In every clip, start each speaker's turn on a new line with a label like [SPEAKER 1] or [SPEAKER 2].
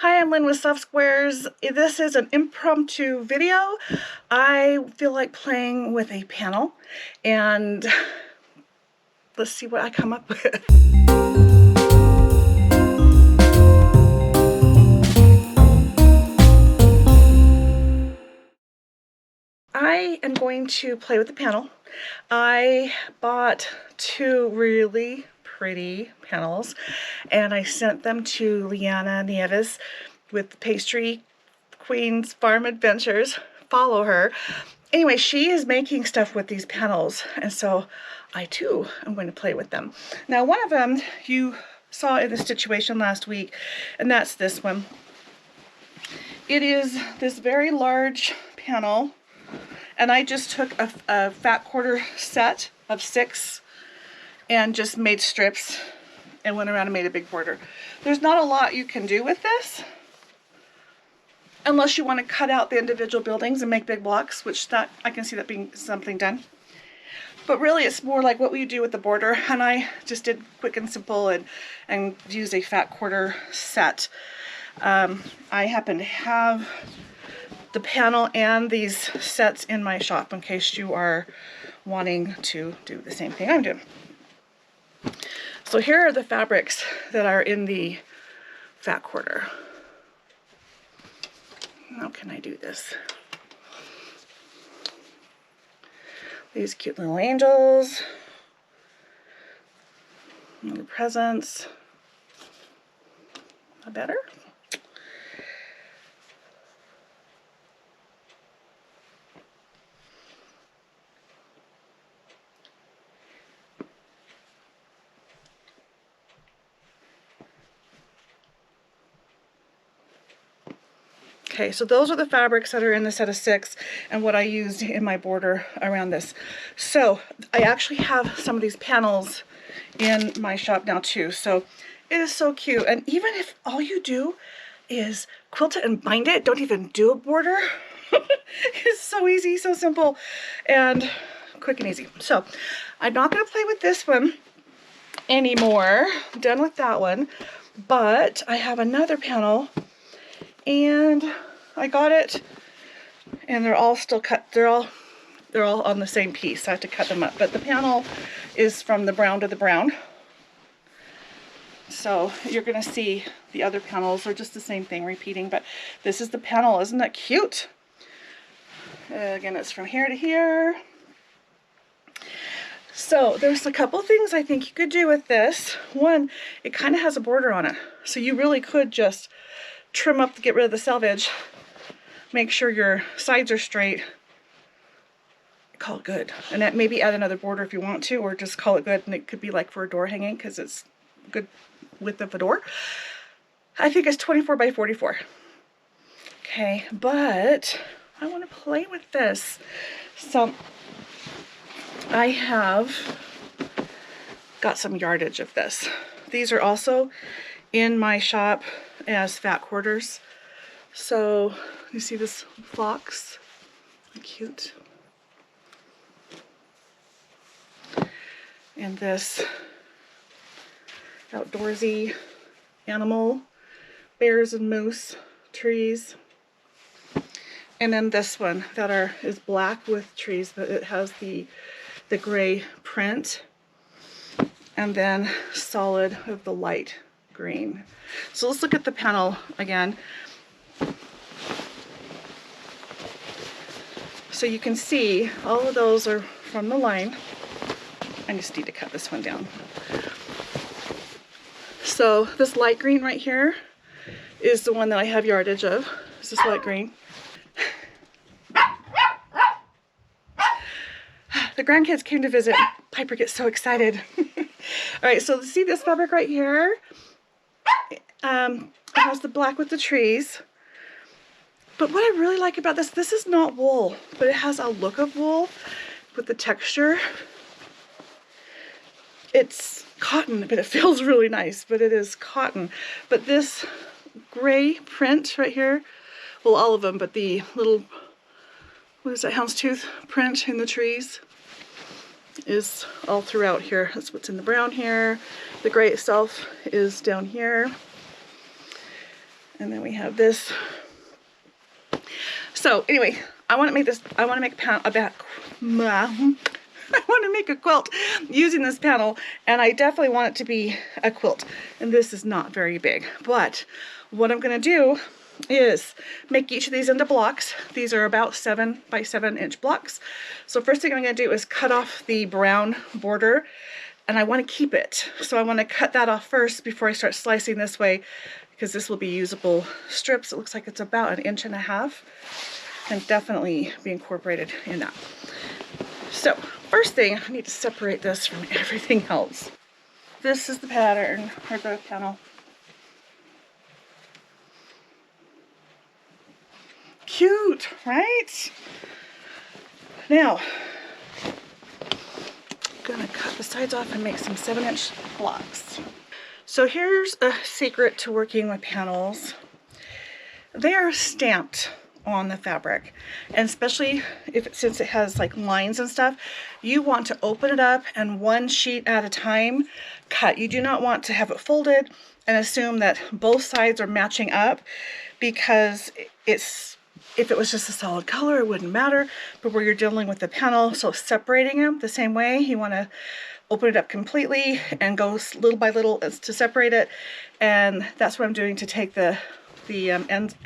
[SPEAKER 1] Hi, I'm Lynne with Softsquares. This is an impromptu video. I feel like playing with a panel, and let's see what I come up with. I am going to play with the panel. I bought two really pretty panels and I sent them to Liana Nieves with Pastry Queen's Farm Adventures. Follow her. Anyway, she is making stuff with these panels, and so I too am going to play with them. Now, one of them you saw in the stitch-uation last week, and that's this one. It is this very large panel, and I just took a fat quarter set of 6 and just made strips and went around and made a big border. There's not a lot you can do with this unless you want to cut out the individual buildings and make big blocks, which that I can see that being something done. But really it's more like what we do with the border, and I just did quick and simple and use a fat quarter set. I happen to have the panel and these sets in my shop in case you are wanting to do the same thing I'm doing. So here are the fabrics that are in the fat quarter. How can I do this? These cute little angels, little presents. Not better? Okay, so those are the fabrics that are in the set of 6 and what I used in my border around this. So I actually have some of these panels in my shop now too. So it is so cute. And even if all you do is quilt it and bind it, don't even do a border. It's so easy, so simple, and quick and easy. So I'm not going to play with this one anymore. I'm done with that one. But I have another panel, and I got it, and they're all still cut. They're all on the same piece. So I have to cut them up. But the panel is from the brown to the brown. So you're gonna see the other panels are just the same thing repeating, but this is the panel. Isn't that cute? Again, it's from here to here. So there's a couple things I think you could do with this. One, it kind of has a border on it. So you really could just trim up to get rid of the selvage, make sure your sides are straight, call it good. And that maybe add another border if you want to, or just call it good. And it could be like for a door hanging because it's good width of a door. I think it's 24 by 44. Okay, but I want to play with this. So I have got some yardage of this. These are also in my shop as fat quarters. So you see this fox? Cute. And this outdoorsy animal, bears and moose, trees. And then this one that is black with trees, but it has the gray print, and then solid of the light green. So let's look at the panel again. So you can see all of those are from the line. I just need to cut this one down. So this light green right here is the one that I have yardage of. It's this light green. The grandkids came to visit. Piper gets so excited. All right, so see this fabric right here? It has the black with the trees. But what I really like about this is not wool, but it has a look of wool with the texture. It's cotton, but it feels really nice, but it is cotton. But this gray print right here, well, all of them, but the little, what is that, houndstooth print in the trees is all throughout here. That's what's in the brown here. The gray itself is down here. And then we have this. So anyway, I want to make this, I want to make I want to make a quilt using this panel, and I definitely want it to be a quilt. And this is not very big, but what I'm going to do is make each of these into blocks. These are about 7 by 7 inch blocks. So first thing I'm going to do is cut off the brown border, and I want to keep it. So I want to cut that off first before I start slicing this way, because this will be usable strips. It looks like it's about 1.5 inches. Can definitely be incorporated in that. So first thing, I need to separate this from everything else. This is the pattern, or the panel. Cute, right? Now, I'm gonna cut the sides off and make some 7-inch blocks. So here's a secret to working with panels. They are stamped on the fabric, and especially since it has like lines and stuff, you want to open it up and one sheet at a time cut. You do not want to have it folded and assume that both sides are matching up, because if it was just a solid color, it wouldn't matter. But where you're dealing with the panel, so separating them the same way, you want to open it up completely and go little by little to separate it. And that's what I'm doing to take the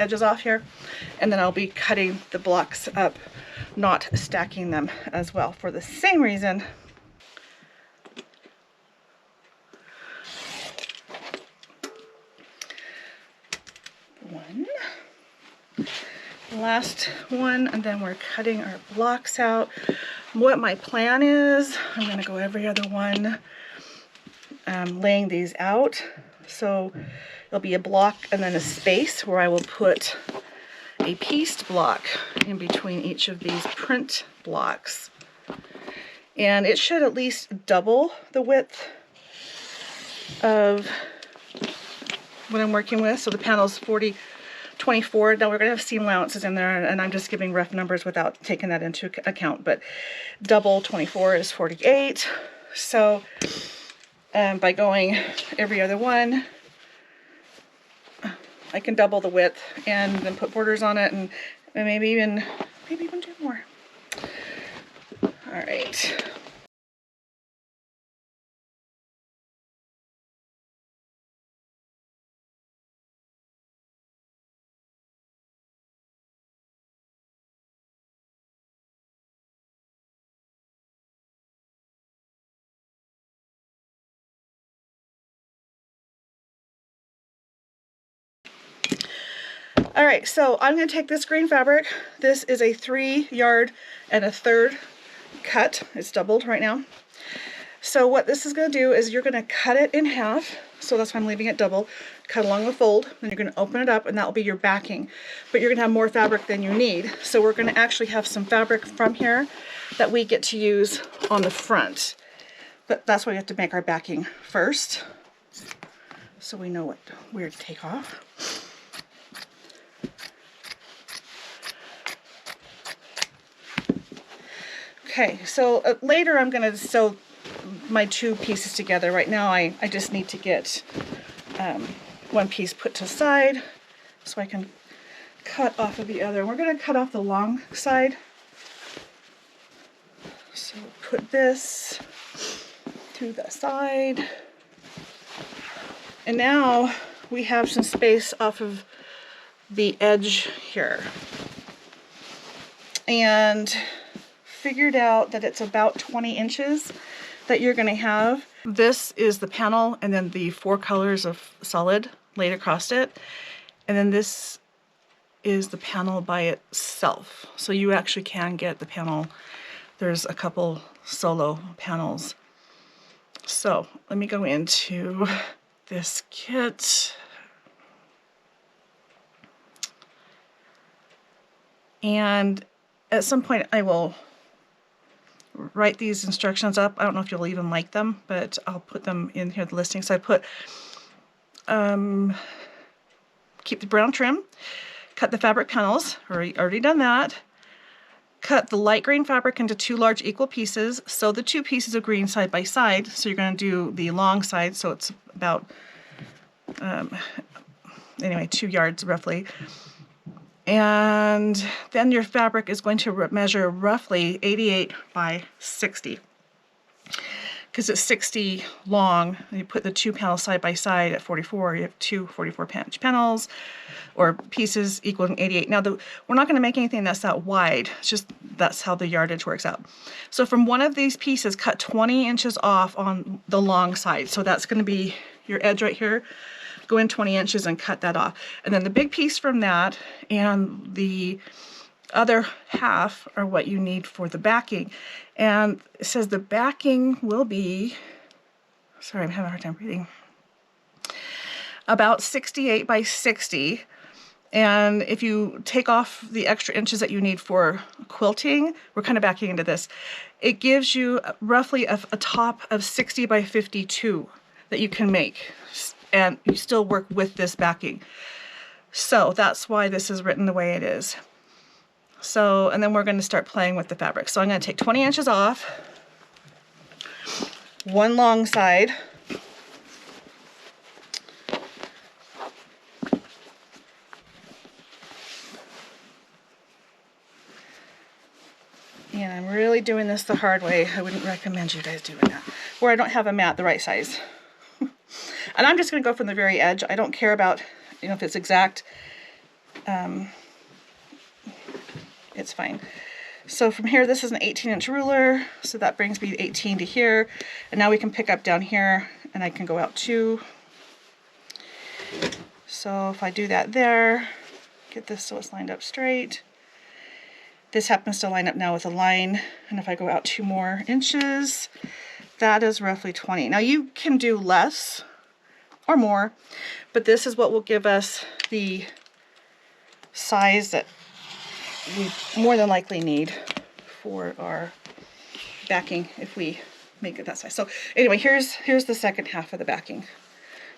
[SPEAKER 1] edges off here, and then I'll be cutting the blocks up, not stacking them as well, for the same reason. One, last one, and then we're cutting our blocks out. What my plan is, I'm going to go every other one, laying these out. So there'll be a block and then a space where I will put a pieced block in between each of these print blocks. And it should at least double the width of what I'm working with. So the panel's 40-24. Now we're going to have seam allowances in there, and I'm just giving rough numbers without taking that into account. But double 24 is 48. So by going every other one, I can double the width and then put borders on it, and maybe even do more. All right. All right, so I'm going to take this green fabric. This is a 3 yard and 1/3 cut. It's doubled right now. So what this is going to do is you're going to cut it in half. So that's why I'm leaving it double. Cut along the fold. Then you're going to open it up, and that will be your backing. But you're going to have more fabric than you need. So we're going to actually have some fabric from here that we get to use on the front. But that's why we have to make our backing first, so we know where to take off. Okay, so later I'm going to sew my 2 pieces together. Right now I just need to get one piece put to the side so I can cut off of the other. We're going to cut off the long side. So put this to the side. And now we have some space off of the edge here. And figured out that it's about 20 inches that you're going to have. This is the panel, and then the 4 colors of solid laid across it. And then this is the panel by itself. So you actually can get the panel. There's a couple solo panels. So let me go into this kit. And at some point I will write these instructions up. I don't know if you'll even like them, but I'll put them in here, the listing. So I put, keep the brown trim, cut the fabric panels, already done that. Cut the light green fabric into 2 large equal pieces. Sew the 2 pieces of green side by side. So you're going to do the long side, so it's about anyway, 2 yards roughly. And then your fabric is going to measure roughly 88 by 60. Because it's 60 long, and you put the 2 panels side by side at 44, you have 2 44-inch panels or pieces equaling 88. Now, we're not going to make anything that's that wide. It's just that's how the yardage works out. So from one of these pieces, cut 20 inches off on the long side. So that's going to be your edge right here. Go in 20 inches and cut that off. And then the big piece from that and the other half are what you need for the backing. And it says the backing will be, sorry, I'm having a hard time reading, about 68 by 60. And if you take off the extra inches that you need for quilting, we're kind of backing into this, it gives you roughly a top of 60 by 52 that you can make. And you still work with this backing. So that's why this is written the way it is. So, and then we're going to start playing with the fabric. So I'm going to take 20 inches off, one long side, and I'm really doing this the hard way. I wouldn't recommend you guys doing that, where I don't have a mat the right size. And I'm just going to go from the very edge. I don't care about, you know, if it's exact. It's fine. So from here, this is an 18-inch ruler, so that brings me 18 to here, and now we can pick up down here, and I can go out 2. So if I do that there, get this so it's lined up straight. This happens to line up now with a line, and if I go out 2 more inches, that is roughly 20. Now you can do less or more, but this is what will give us the size that we more than likely need for our backing if we make it that size. So anyway, here's the second half of the backing.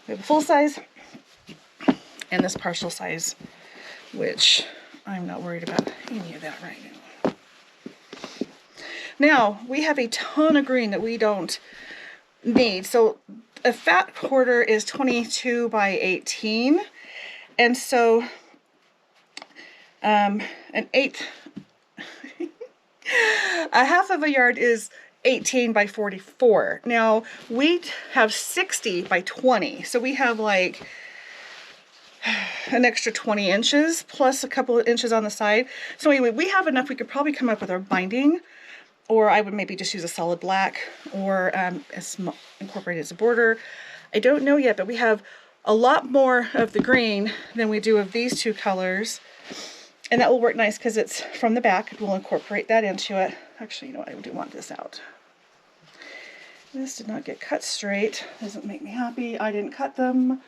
[SPEAKER 1] We have a full size and this partial size, which I'm not worried about any of that right now. Now we have a ton of green that we don't need. So a fat quarter is 22 by 18, and so an eighth, a half of a yard is 18 by 44. Now we have 60 by 20, so we have like an extra 20 inches plus a couple of inches on the side. So anyway, we have enough. We could probably come up with our binding, or I would maybe just use a solid black or incorporate it as a border. I don't know yet, but we have a lot more of the green than we do of these 2 colors. And that will work nice because it's from the back. We'll incorporate that into it. Actually, you know what? I do want this out. This did not get cut straight. Doesn't make me happy. I didn't cut them.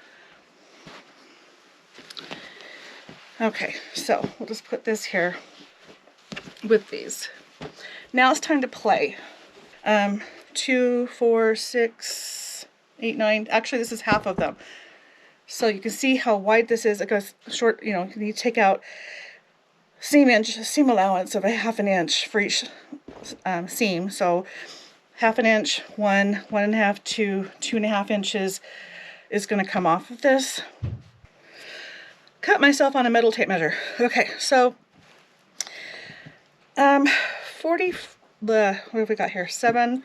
[SPEAKER 1] Okay, so we'll just put this here with these. Now it's time to play. 2, 4, 6, 8, 9. Actually, this is half of them. So you can see how wide this is. It goes short, you know, you need to take out seam allowance of a 1/2 inch for each seam. So 1/2 inch, 1, 1.5, 2, 2.5 inches is going to come off of this. Cut myself on a metal tape measure. Okay, so 40, what have we got here? 7,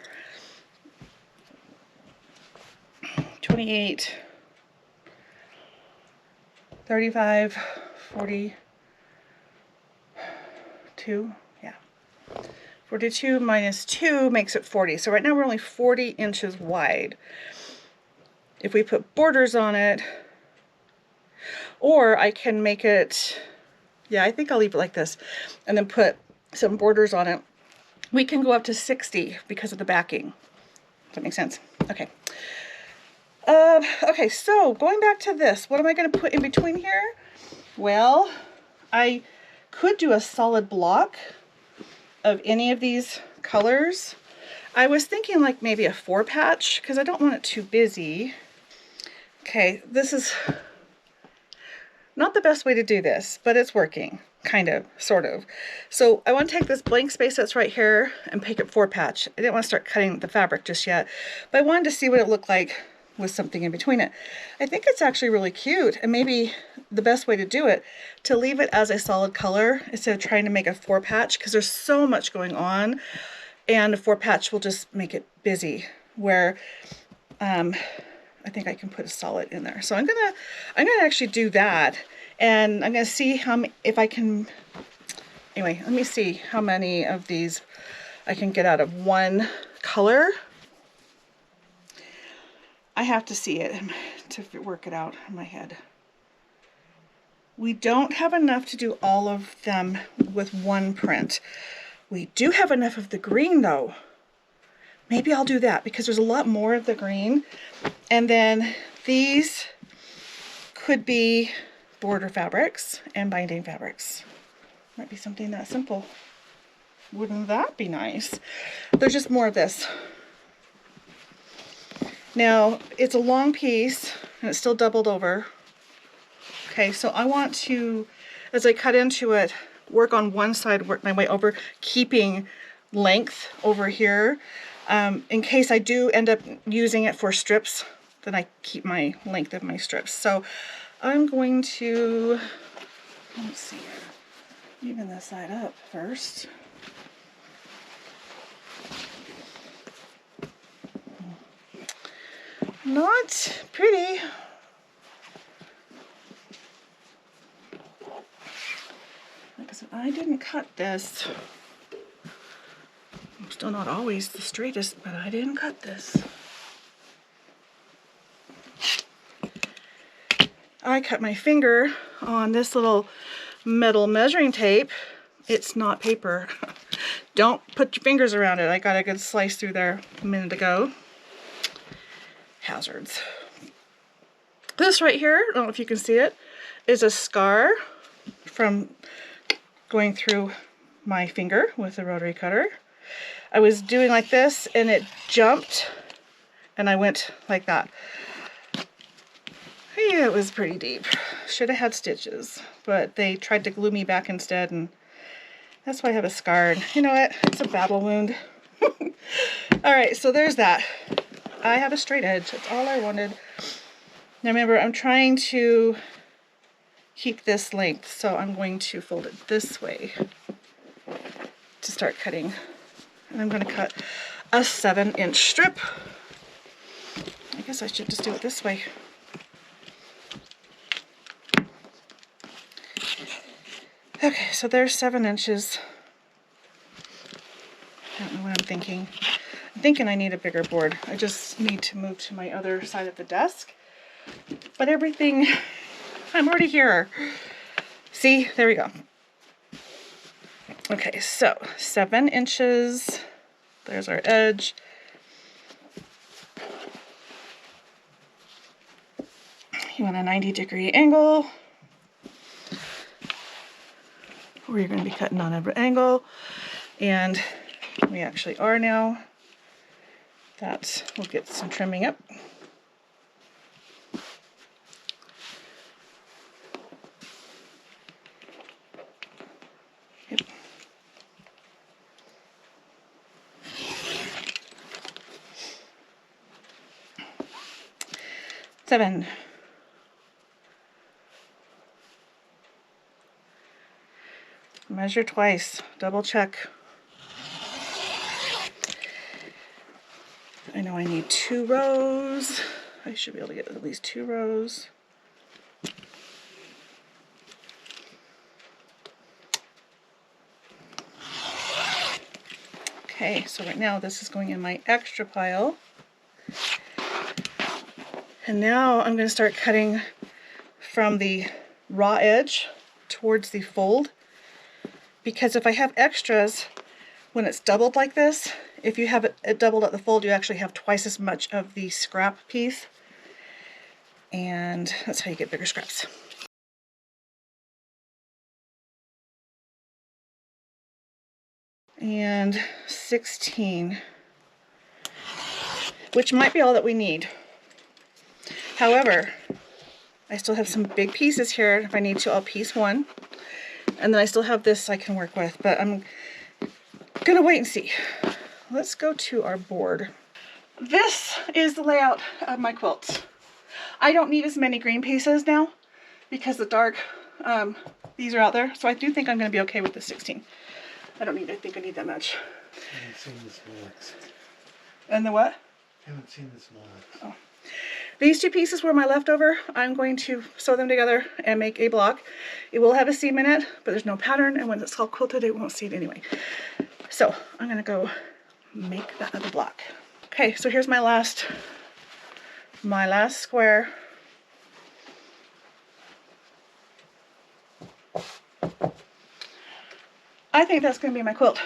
[SPEAKER 1] 28, 35, 42, yeah. 42 minus 2 makes it 40. So right now we're only 40 inches wide. If we put borders on it, or I can make it, yeah, I think I'll leave it like this, and then put some borders on it. We can go up to 60 because of the backing. Does that make sense? Okay. Okay, so going back to this, what am I going to put in between here? Well, I could do a solid block of any of these colors. I was thinking like maybe a 4-patch because I don't want it too busy. Okay, this is not the best way to do this, but it's working, kind of, sort of. So I want to take this blank space that's right here and make it 4-patch. I didn't want to start cutting the fabric just yet, but I wanted to see what it looked like with something in between it. I think it's actually really cute, and maybe the best way to do it, to leave it as a solid color instead of trying to make a 4-patch, because there's so much going on, and a 4-patch will just make it busy, where I think I can put a solid in there. So I'm gonna actually do that, and I'm gonna see if I can, anyway, let me see how many of these I can get out of one color. I have to see it to work it out in my head. We don't have enough to do all of them with one print. We do have enough of the green though. Maybe I'll do that because there's a lot more of the green. And then these could be border fabrics and binding fabrics. Might be something that simple. Wouldn't that be nice? There's just more of this. Now, it's a long piece and it's still doubled over. Okay, so I want to, as I cut into it, work on one side, work my way over, keeping length over here. In case I do end up using it for strips, then I keep my length of my strips. So I'm going to, let's see, even this side up first. Not pretty. Like I said, I didn't cut this. I'm still not always the straightest, but I didn't cut this. I cut my finger on this little metal measuring tape. It's not paper. Don't put your fingers around it. I got a good slice through there a minute ago. Hazards. This right here, I don't know if you can see it, is a scar from going through my finger with a rotary cutter. I was doing like this and it jumped and I went like that. Yeah, it was pretty deep. Should have had stitches, but they tried to glue me back instead, and that's why I have a scar. And you know what? It's a battle wound. All right, so there's that. I have a straight edge. That's all I wanted. Now remember, I'm trying to keep this length, so I'm going to fold it this way to start cutting. And I'm going to cut a 7-inch strip. I guess I should just do it this way. Okay, so there's 7 inches. I don't know what I'm thinking. I'm thinking I need a bigger board. I just need to move to my other side of the desk. But everything, I'm already here. See, there we go. Okay, so 7 inches. There's our edge. You want a 90-degree angle. Or you're going to be cutting on an angle. And we actually are now. We'll get some trimming up. Yep. Seven. Measure twice, double check. I know I need 2 rows. I should be able to get at least 2 rows. Okay, so right now this is going in my extra pile. And now I'm going to start cutting from the raw edge towards the fold. Because if I have extras, when it's doubled like this, if you have it doubled at the fold, you actually have twice as much of the scrap piece. And that's how you get bigger scraps. And 16, which might be all that we need. However, I still have some big pieces here. If I need to, I'll piece one. And then I still have this I can work with, but I'm gonna wait and see. Let's go to our board. this is the layout of my quilts. I don't need as many green pieces now because the dark, these are out there. So I do think I'm going to be okay with the 16. I think I need that much.
[SPEAKER 2] I haven't seen the smallest.
[SPEAKER 1] And the what?
[SPEAKER 2] I haven't seen the smallest.
[SPEAKER 1] Oh. These two pieces were my leftover. I'm going to sew them together and make a block. It will have a seam in it, but there's no pattern, and when it's all quilted, it won't see it anyway. So I'm gonna go make that other block. Okay, so here's my last square. I think that's gonna be my quilt.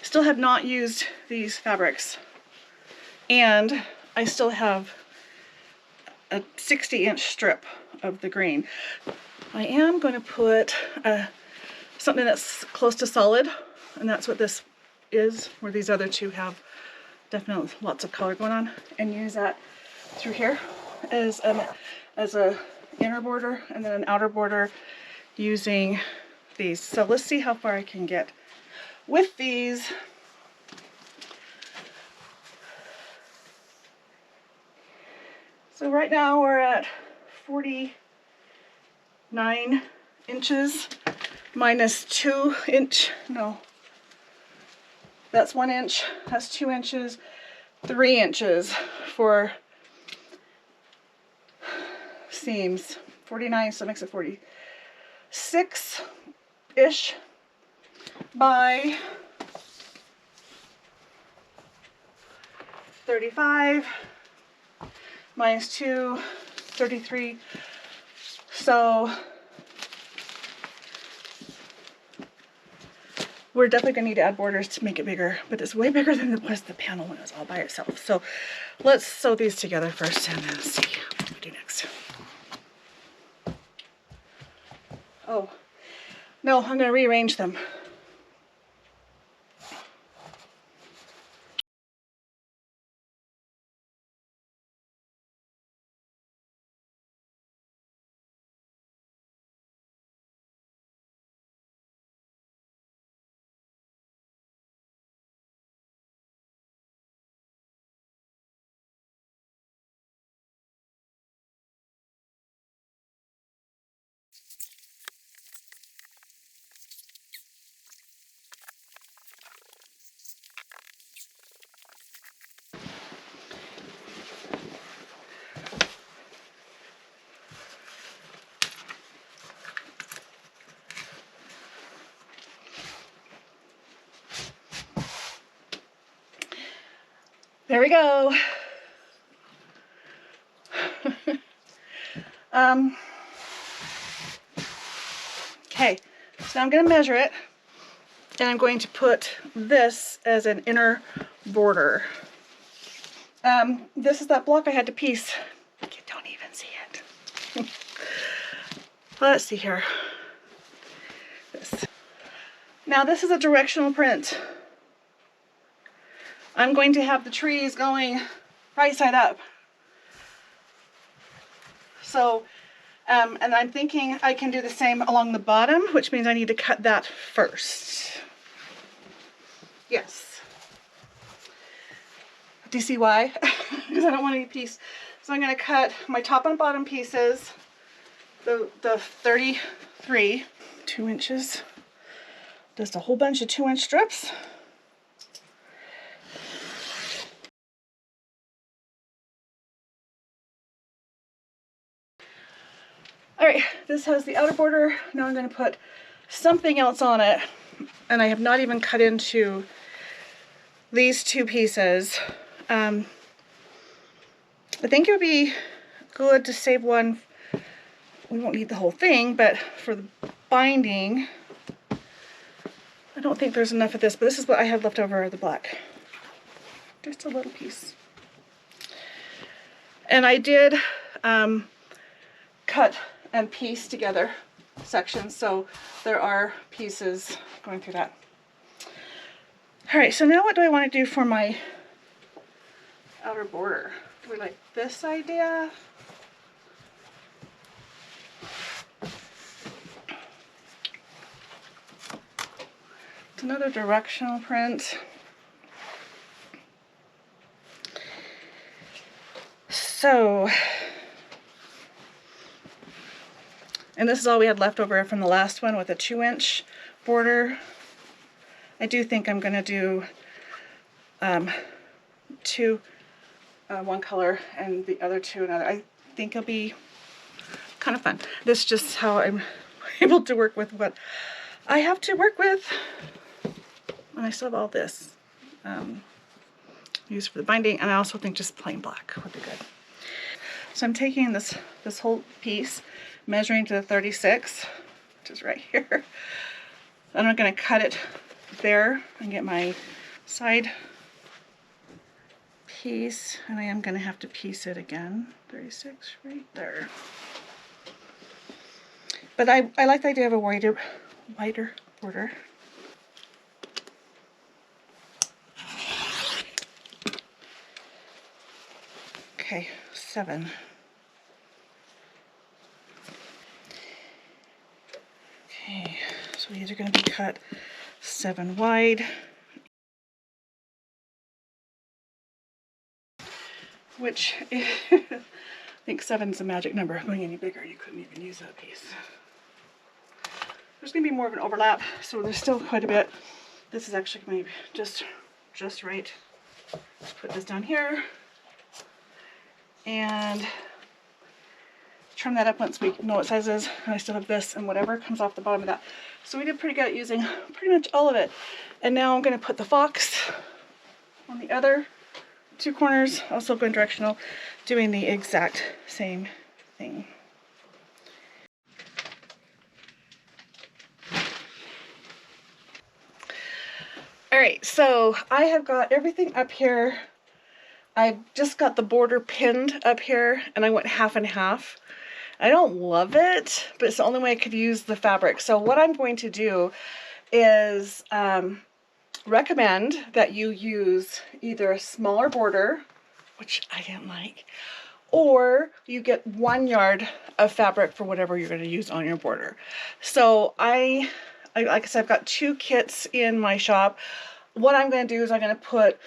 [SPEAKER 1] Still have not used these fabrics, and I still have a 60-inch strip of the green. I am going to put something that's close to solid, and that's what this is, where these other two have definitely lots of color going on, and use that through here as a inner border and then an outer border using these. So let's see how far I can get with these. So right now we're at 49 inches minus 2 inch, no, that's 1 inch, that's 2 inches, 3 inches for seams. 49, so that makes it 46-ish by 35. Minus 2, 33. So we're definitely gonna need to add borders to make it bigger, but it's way bigger than it was the panel when it was all by itself. So let's sew these together first and then see what we do next. Oh, no, I'm gonna rearrange them. There we go. Okay, so I'm going to measure it, and I'm going to put this as an inner border. This is that block I had to piece. You don't even see it. Let's see here. Now this is a directional print. I'm going to have the trees going right side up. So, and I'm thinking I can do the same along the bottom, which means I need to cut that first. Yes. Do you see why? Because I don't want any piece. So I'm going to cut my top and bottom pieces, the 33, 2 inches. Just a whole bunch of 2-inch strips. All right, this has the outer border. Now I'm going to put something else on it, and I have not even cut into these two pieces. I think it would be good to save one. We won't need the whole thing, but for the binding, I don't think there's enough of this, but this is what I have left over of the black. Just a little piece. And I did cut and piece together sections, so there are pieces going through that. All right, so now what do I want to do for my outer border? Do we like this idea? It's another directional print. So, and this is all we had left over from the last one with a 2-inch border. I do think I'm going to do one color and the other two another. I think it'll be kind of fun. This is just how I'm able to work with what I have to work with. And I still have all this used for the binding, and I also think just plain black would be good. So I'm taking this whole piece, measuring to the 36, which is right here, and I'm going to cut it there and get my side piece, and I am going to have to piece it again. 36 right there. But I like the idea of a wider border. Okay, 7. Okay, so these are going to be cut 7 wide. Which, I think 7 is a magic number. Going any bigger, you couldn't even use that piece. There's going to be more of an overlap, so there's still quite a bit. This is actually maybe just right. Let's put this down here. And trim that up once we know what size it is. And I still have this and whatever comes off the bottom of that. So we did pretty good at using pretty much all of it. And now I'm going to put the fox on the other 2 corners, also going directional, doing the exact same thing. Alright, so I have got everything up here. I just got the border pinned up here, and I went half and half. I don't love it, but it's the only way I could use the fabric. So what I'm going to do is recommend that you use either a smaller border, which I didn't like, or you get 1 yard of fabric for whatever you're going to use on your border. So I like I said, I've got 2 kits in my shop. What I'm going to do is I'm going to put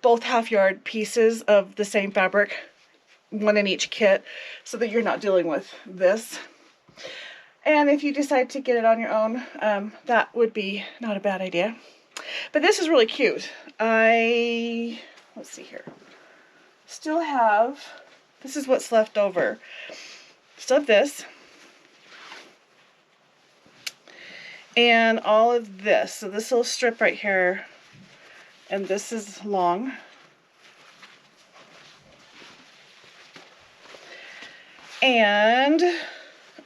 [SPEAKER 1] both half-yard pieces of the same fabric, 1 in each kit, so that you're not dealing with this. And if you decide to get it on your own, that would be not a bad idea. But this is really cute. Let's see here. Still have, this is what's left over. Still have this. And all of this. So this little strip right here, and this is long. And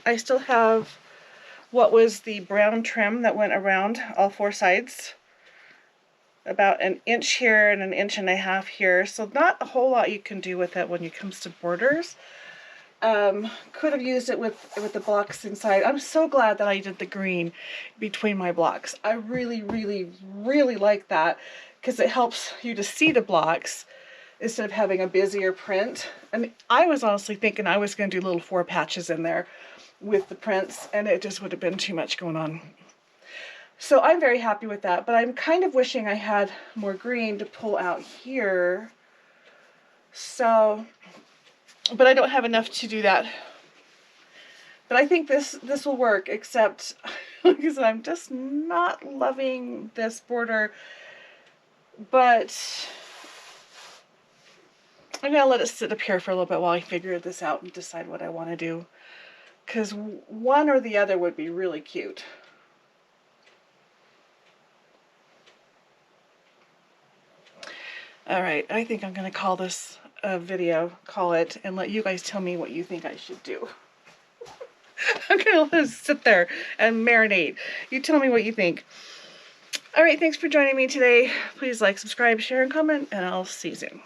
[SPEAKER 1] I still have what was the brown trim that went around all 4 sides. About 1 inch here and 1.5 inches here. So not a whole lot you can do with it when it comes to borders. Could have used it with the blocks inside. I'm so glad that I did the green between my blocks. I really, really, really like that because it helps you to see the blocks instead of having a busier print. And I was honestly thinking I was going to do little 4 patches in there with the prints, and it just would have been too much going on. So I'm very happy with that, but I'm kind of wishing I had more green to pull out here. So, but I don't have enough to do that. But I think this will work, except like I said, I'm just not loving this border. But I'm going to let it sit up here for a little bit while I figure this out and decide what I want to do. Because one or the other would be really cute. Alright, I think I'm going to call this a video, call it, and let you guys tell me what you think I should do. I'm going to let it sit there and marinate. You tell me what you think. Alright, thanks for joining me today. Please like, subscribe, share, and comment, and I'll see you soon.